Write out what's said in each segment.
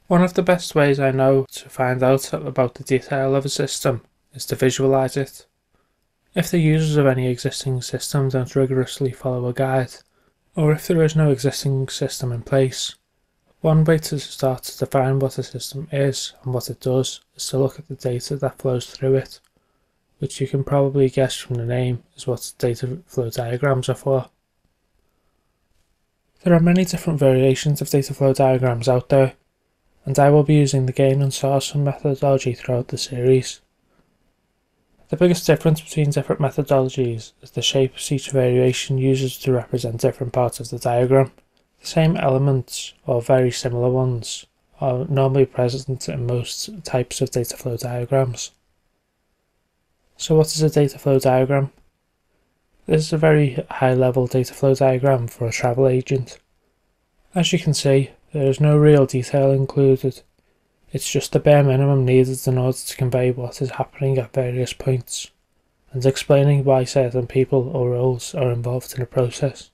One of the best ways I know to find out about the detail of a system is to visualize it. If the users of any existing system don't rigorously follow a guide, or if there is no existing system in place, one way to start to define what a system is and what it does is to look at the data that flows through it, which you can probably guess from the name is what data flow diagrams are for. There are many different variations of data flow diagrams out there, and I will be using the gain and source methodology throughout the series. The biggest difference between different methodologies is the shapes each variation uses to represent different parts of the diagram. The same elements, or very similar ones, are normally present in most types of data flow diagrams. So what is a data flow diagram? This is a very high-level data flow diagram for a travel agent. As you can see, there is no real detail included. It's just the bare minimum needed in order to convey what is happening at various points, and explaining why certain people or roles are involved in a process.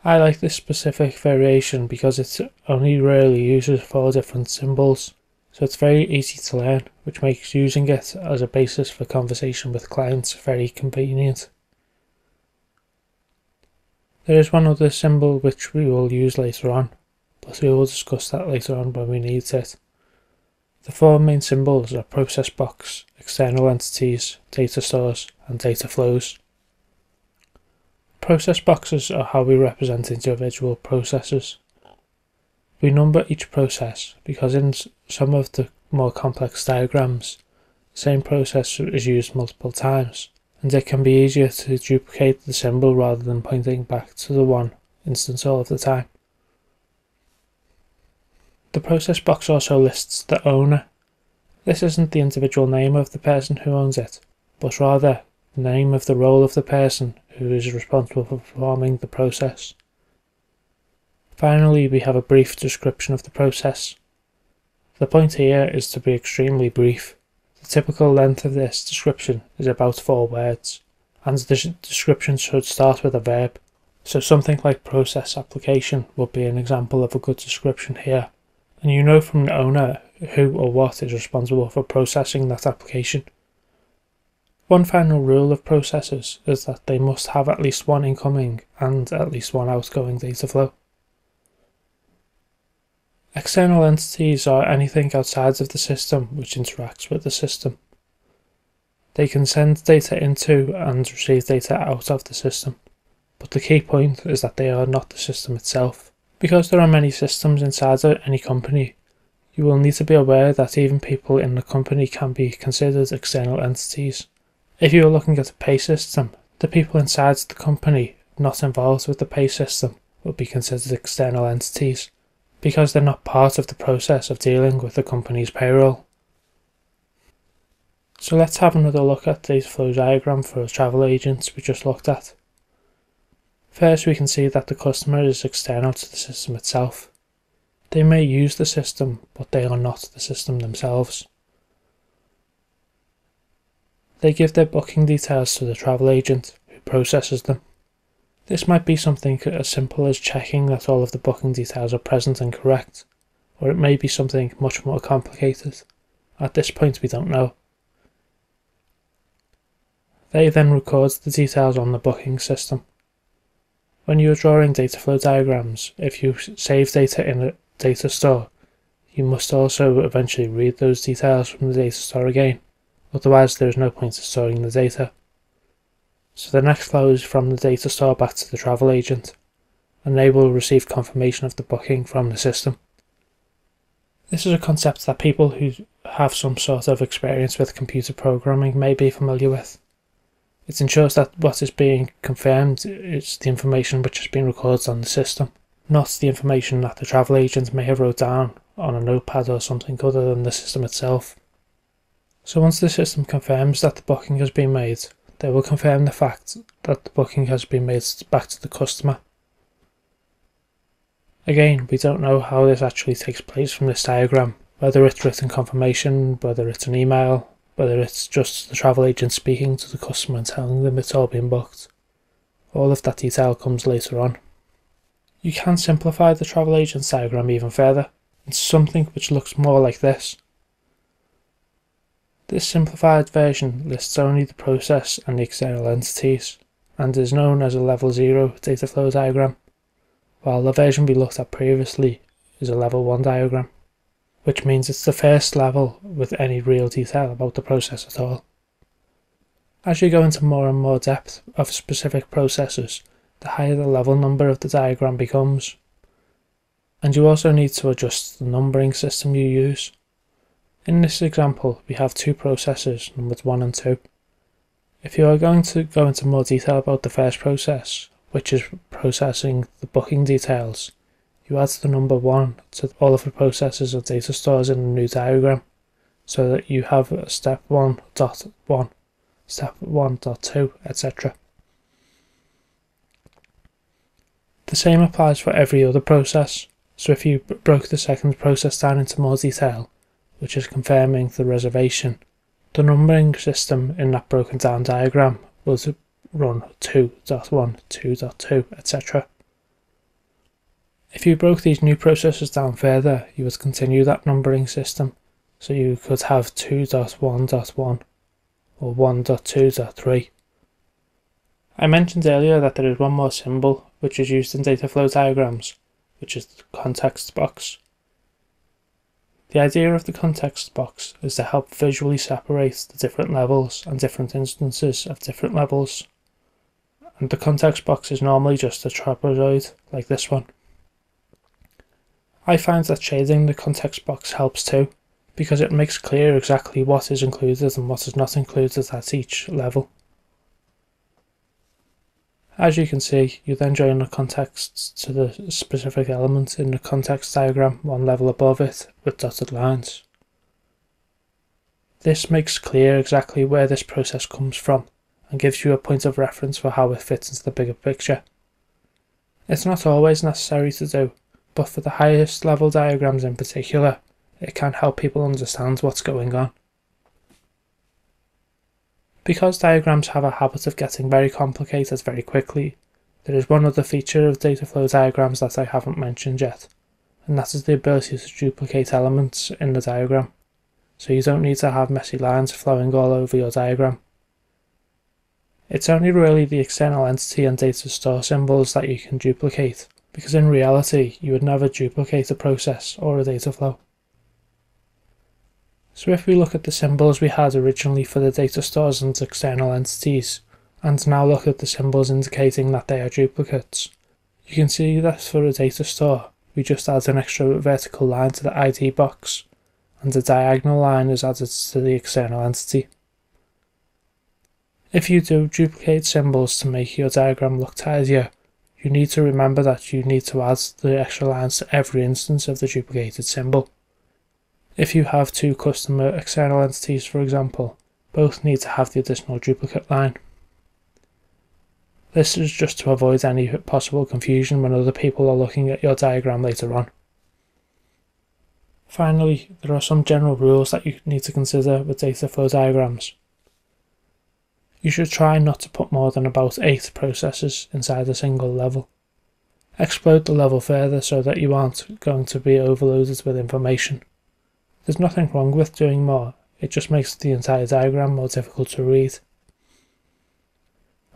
I like this specific variation because it only rarely uses 4 different symbols, so it's very easy to learn, which makes using it as a basis for conversation with clients very convenient. There is one other symbol which we will use later on, but we will discuss that later on when we need it. The 4 main symbols are process box, external entities, data stores, and data flows. Process boxes are how we represent individual processes. We number each process because in some of the more complex diagrams, the same process is used multiple times, and it can be easier to duplicate the symbol rather than pointing back to the one instance all of the time. The process box also lists the owner. This isn't the individual name of the person who owns it, but rather the name of the role of the person who is responsible for performing the process. Finally, we have a brief description of the process. The point here is to be extremely brief. The typical length of this description is about 4 words, and the description should start with a verb, so something like process application would be an example of a good description here, and you know from the owner who or what is responsible for processing that application. One final rule of processes is that they must have at least one incoming and at least one outgoing data flow. External entities are anything outside of the system which interacts with the system. They can send data into and receive data out of the system, but the key point is that they are not the system itself. Because there are many systems inside any company, you will need to be aware that even people in the company can be considered external entities. If you are looking at a pay system, the people inside the company not involved with the pay system will be considered external entities, because they're not part of the process of dealing with the company's payroll. So let's have another look at the data flow diagram for travel agents we just looked at. First, we can see that the customer is external to the system itself. They may use the system, but they are not the system themselves. They give their booking details to the travel agent, who processes them. This might be something as simple as checking that all of the booking details are present and correct, or it may be something much more complicated. At this point we don't know. They then record the details on the booking system. When you are drawing data flow diagrams, if you save data in a data store, you must also eventually read those details from the data store again, otherwise there is no point in storing the data. So the next flow is from the data store back to the travel agent, and they will receive confirmation of the booking from the system. This is a concept that people who have some sort of experience with computer programming may be familiar with. It ensures that what is being confirmed is the information which has been recorded on the system, not the information that the travel agent may have wrote down on a notepad or something other than the system itself. So once the system confirms that the booking has been made, they will confirm the fact that the booking has been made back to the customer. Again, we don't know how this actually takes place from this diagram, whether it's written confirmation, whether it's an email, whether it's just the travel agent speaking to the customer and telling them it's all been booked. All of that detail comes later on. You can simplify the travel agent's diagram even further. into something which looks more like this. This simplified version lists only the process and the external entities, and is known as a level 0 data flow diagram, while the version we looked at previously is a level 1 diagram, which means it's the first level with any real detail about the process at all. As you go into more and more depth of specific processes, the higher the level number of the diagram becomes. And you also need to adjust the numbering system you use. In this example, we have two processes, numbered 1 and 2. If you are going to go into more detail about the first process, which is processing the booking details, you add the number 1 to all of the processes or data stores in a new diagram, so that you have step 1.1, step 1.2, etc. The same applies for every other process, so if you broke the second process down into more detail, which is confirming the reservation, the numbering system in that broken down diagram will run 2.1, 2.2, etc. If you broke these new processes down further, you would continue that numbering system, so you could have 2.1.1 or 1.2.3. I mentioned earlier that there is one more symbol which is used in data flow diagrams, which is the context box. The idea of the context box is to help visually separate the different levels and different instances of different levels, and the context box is normally just a trapezoid like this one. I find that shading the context box helps too, because it makes clear exactly what is included and what is not included at each level. As you can see, you then join the contexts to the specific element in the context diagram one level above it with dotted lines. This makes clear exactly where this process comes from and gives you a point of reference for how it fits into the bigger picture. It's not always necessary to do, but for the highest level diagrams in particular, it can help people understand what's going on. Because diagrams have a habit of getting very complicated very quickly, there is one other feature of data flow diagrams that I haven't mentioned yet, and that is the ability to duplicate elements in the diagram, so you don't need to have messy lines flowing all over your diagram. It's only really the external entity and data store symbols that you can duplicate, because in reality you would never duplicate a process or a data flow. So if we look at the symbols we had originally for the data stores and external entities, and now look at the symbols indicating that they are duplicates, you can see that for a data store, we just add an extra vertical line to the ID box, and a diagonal line is added to the external entity. If you do duplicate symbols to make your diagram look tidier, you need to remember that you need to add the extra lines to every instance of the duplicated symbol. If you have two customer external entities, for example, both need to have the additional duplicate line. This is just to avoid any possible confusion when other people are looking at your diagram later on. Finally, there are some general rules that you need to consider with data flow diagrams. You should try not to put more than about 8 processes inside a single level. Explode the level further so that you aren't going to be overloaded with information. There's nothing wrong with doing more, it just makes the entire diagram more difficult to read.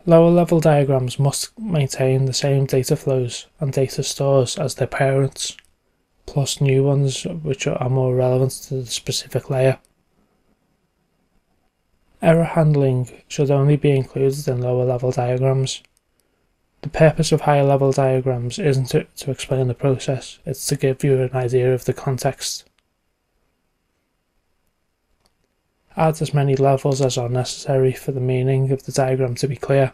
Lower level diagrams must maintain the same data flows and data stores as their parents, plus new ones which are more relevant to the specific layer. Error handling should only be included in lower level diagrams. The purpose of higher level diagrams isn't to explain the process, it's to give you an idea of the context. Add as many levels as are necessary for the meaning of the diagram to be clear.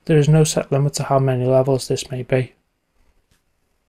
There is no set limit to how many levels this may be.